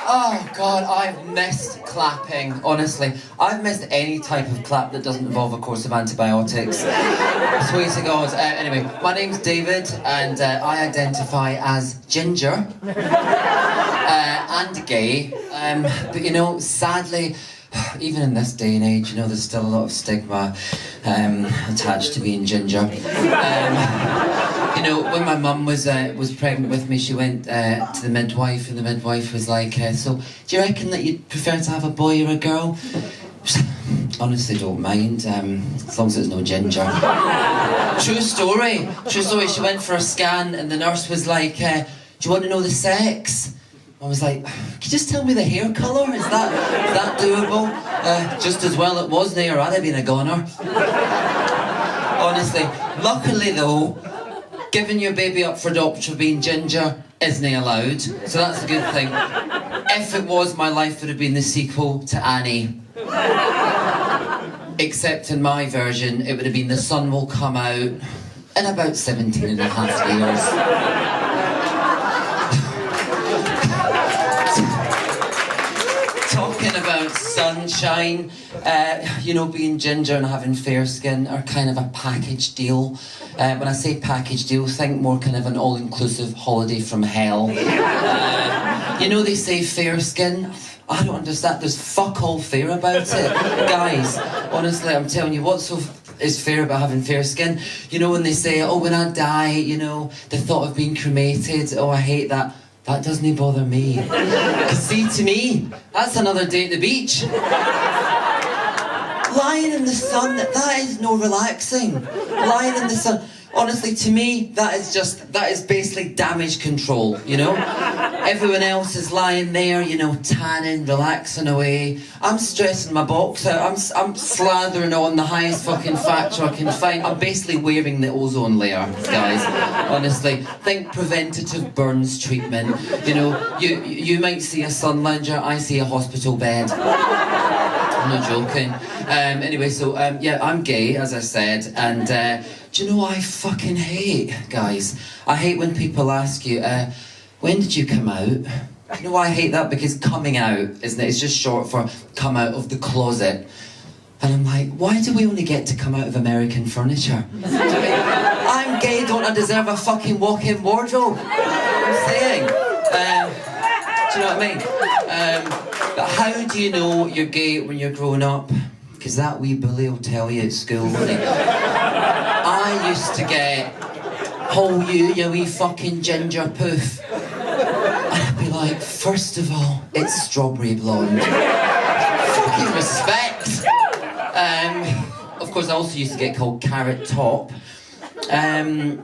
Oh God, I've missed clapping, honestly. I've missed any type of clap that doesn't involve a course of antibiotics. Sweet to God. Anyway, my name's David and I identify as ginger and gay. But you know, sadly, even in this day and age, you know, there's still a lot of stigma attached to being ginger. You know, when my mum was pregnant with me, she went to the midwife, and the midwife was like, so, do you reckon that you'd prefer to have a boy or a girl? Honestly, don't mind, as long as it's no ginger. True story. True story. She went for a scan, and the nurse was like, do you want to know the sex? I was like, can you just tell me the hair colour? Is that doable? Just as well it was there, I'd have been a goner. Honestly. Luckily though, giving your baby up for adoption for being ginger isn't allowed, so that's a good thing. If it was, my life would have been the sequel to Annie. Except in my version, it would have been the sun will come out in about 17 and a half years. Talking about sunshine, you know, being ginger and having fair skin are kind of a package deal. When I say package deal, think more kind of an all-inclusive holiday from hell. You know, they say fair skin. I don't understand. There's fuck all fair about it. Guys, honestly, I'm telling you, what's so is fair about having fair skin? You know, when they say, oh, when I die, you know, the thought of being cremated, oh, I hate that. That doesn't bother me. Because see, to me, that's another day at the beach. Lying in the sun, that is no relaxing. Lying in the sun. Honestly, to me, that is basically damage control, you know? Everyone else is lying there, you know, tanning, relaxing away. I'm stressing my box out. I'm slathering on the highest fucking factor I can find. I'm basically wearing the ozone layer, guys. Honestly, think preventative burns treatment. You know, you might see a sun lounger, I see a hospital bed. I'm not joking. Anyway, so yeah, I'm gay, as I said, and do you know what I fucking hate, guys? I hate when people ask you, when did you come out? You know why I hate that? Because coming out, isn't it? It's just short for come out of the closet. And I'm like, why do we only get to come out of American furniture? Do you know what I mean? I'm gay, don't I deserve a fucking walk-in wardrobe? I'm saying. Do you know what I mean? But how do you know you're gay when you're growing up? Because that wee bully will tell you at school, won't he? I used to get, oh you wee fucking ginger poof. And I'd be like, first of all, it's strawberry blonde. Fucking respect. Of course, I also used to get called Carrot Top.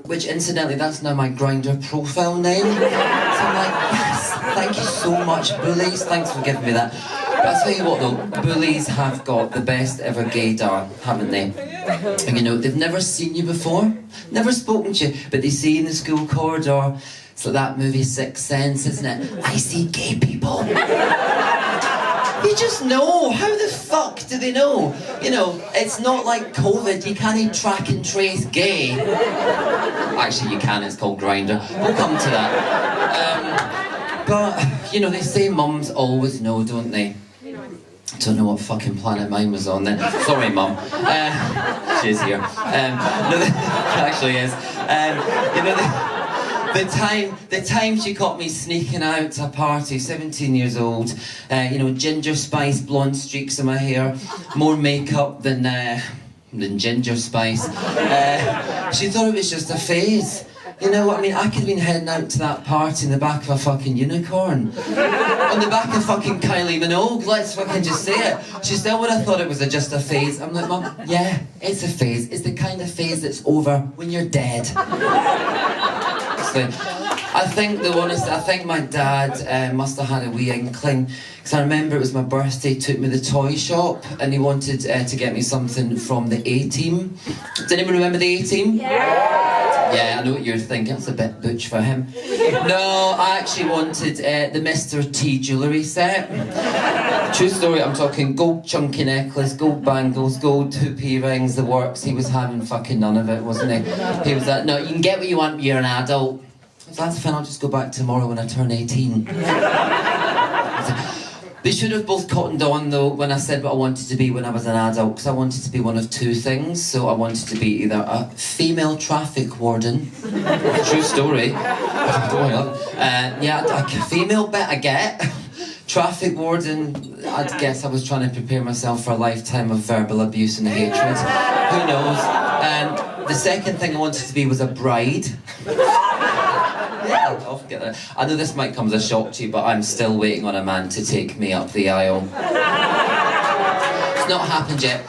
Which incidentally, that's now my Grindr profile name. So I'm like, yes, thank you so much, bullies. Thanks for giving me that. But I'll tell you what though, bullies have got the best ever gaydar, haven't they? And you know, they've never seen you before, never spoken to you, but they see you in the school corridor. It's like that movie Sixth Sense, isn't it? I see gay people. You just know. How the fuck do they know? You know, it's not like COVID, you can't track and trace gay. Actually, you can, it's called Grindr. We'll come to that. But, you know, they say mums always know, don't they? I don't know what fucking planet mine was on then. Sorry, Mum. She's here. No, she actually is. You know, the time she caught me sneaking out to a party, 17 years old, you know, ginger spice, blonde streaks in my hair, more makeup than ginger spice. She thought it was just a phase. You know what I mean? I could have been heading out to that party in the back of a fucking unicorn. On the back of fucking Kylie Minogue, let's fucking just say it. She still would have thought it was just a phase. I'm like, Mum, yeah, it's a phase. It's the kind of phase that's over when you're dead. I think my dad must have had a wee inkling, because I remember it was my birthday, took me to the toy shop, and he wanted to get me something from the A-Team. Does anyone remember the A-Team? Yeah, I know what you're thinking, it's a bit butch for him. No, I actually wanted the Mr. T jewellery set. True story, I'm talking gold chunky necklace, gold bangles, gold hoopy rings, the works. He was having fucking none of it, wasn't he? He was like, no, you can get what you want when you're an adult. So that's fine, I'll just go back tomorrow when I turn 18. They should have both cottoned on though when I said what I wanted to be when I was an adult, because I wanted to be one of two things. So I wanted to be either a female traffic warden, true story, yeah, a female bit I get, traffic warden, I'd guess I was trying to prepare myself for a lifetime of verbal abuse and hatred, who knows. The second thing I wanted to be was a bride. Yeah, I'll forget that. I know this might come as a shock to you, but I'm still waiting on a man to take me up the aisle. It's not happened yet.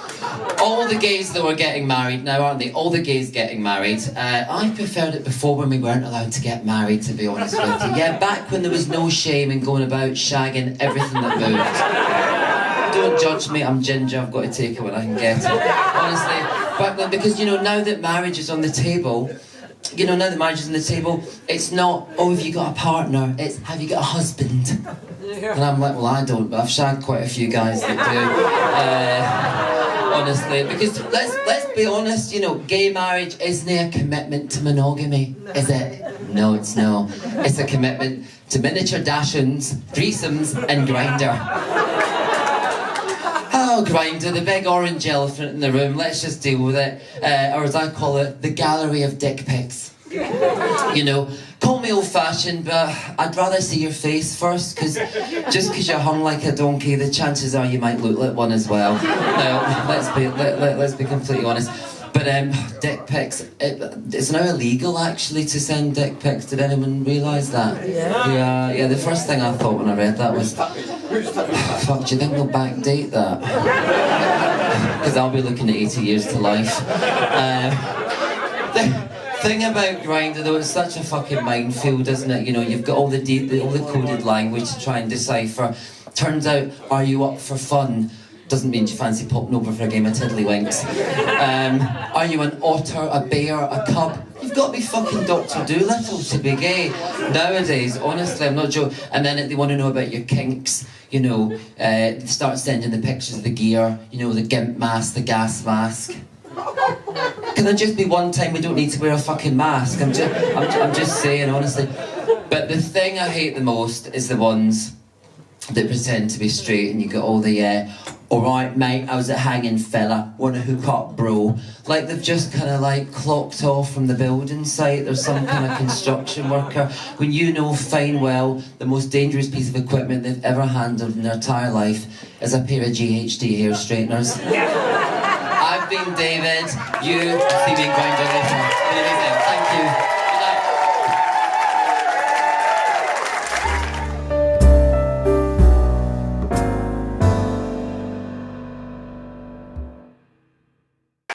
All the gays that were getting married now, aren't they? All the gays getting married. I preferred it before when we weren't allowed to get married, to be honest with you. Yeah, back when there was no shame in going about shagging everything that moved. Don't judge me, I'm ginger, I've got to take it when I can get it. Honestly, back then, because you know, now that marriage is on the table, it's not, oh, have you got a partner? It's, have you got a husband? And I'm like, well, I don't, but I've shagged quite a few guys that do. Honestly, because let's be honest, you know, gay marriage isn't a commitment to monogamy, is it? No, it's no. It's a commitment to miniature dash-ins, threesomes, and Grindr. Oh, Grindr, the big orange elephant in the room, let's just deal with it. Or as I call it, the gallery of dick pics. You know, call me old-fashioned, but I'd rather see your face first, because just because you're hung like a donkey, the chances are you might look like one as well. No, let's be completely honest. But dick pics, it's now illegal actually to send dick pics. Did anyone realise that? Yeah, the first thing I thought when I read that was, fuck, do you think they'll backdate that? Because I'll be looking at 80 years to life. The thing about Grindr though, it's such a fucking minefield, isn't it? You know, you've got all the coded language to try and decipher. Turns out, are you up for fun? Doesn't mean you fancy popping over for a game of tiddlywinks. Are you an otter, a bear, a cub? You've got to be fucking Dr. Dolittle to be gay. Nowadays, honestly, I'm not joking. And then they want to know about your kinks. You know, start sending the pictures of the gear. You know, the gimp mask, the gas mask. Can there just be one time we don't need to wear a fucking mask? I'm just saying, honestly. But the thing I hate the most is the ones that pretend to be straight, and you got all the alright mate, I was a hanging fella, wanna hook up bro. Like they've just kind of like clocked off from the building site. There's some kind of construction worker, when you know fine well the most dangerous piece of equipment they've ever handled in their entire life is a pair of GHD hair straighteners. I've been David, you see me in Grindr later.